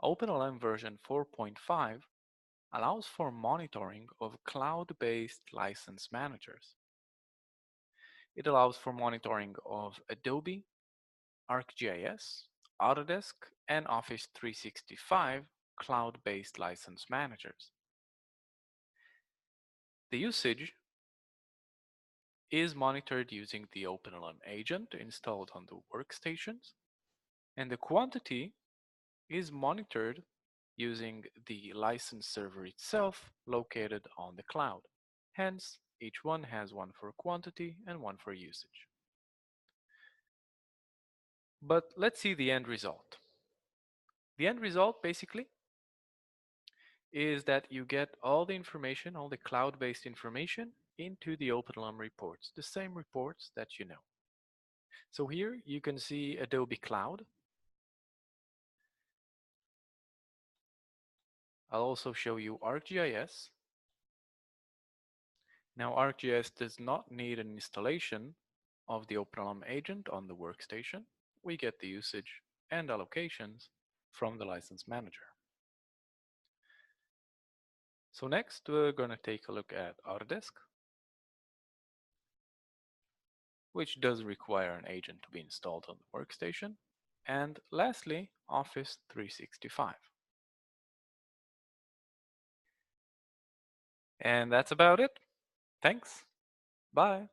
OpenLM version 4.5 allows for monitoring of cloud-based license managers. It allows for monitoring of Adobe, ArcGIS, Autodesk, and Office 365 cloud-based license managers. The usage is monitored using the OpenLM agent installed on the workstations, and the quantity is monitored using the license server itself located on the cloud. Hence, each one has one for quantity and one for usage. But let's see the end result. The end result basically is that you get all the information, all the cloud-based information into the OpenLM reports, the same reports that you know. So here you can see Adobe Cloud. I'll also show you ArcGIS. Now ArcGIS does not need an installation of the OpenLM agent on the workstation. We get the usage and allocations from the license manager. So next we're going to take a look at Autodesk, which does require an agent to be installed on the workstation. And lastly, Office 365. And that's about it. Thanks. Bye.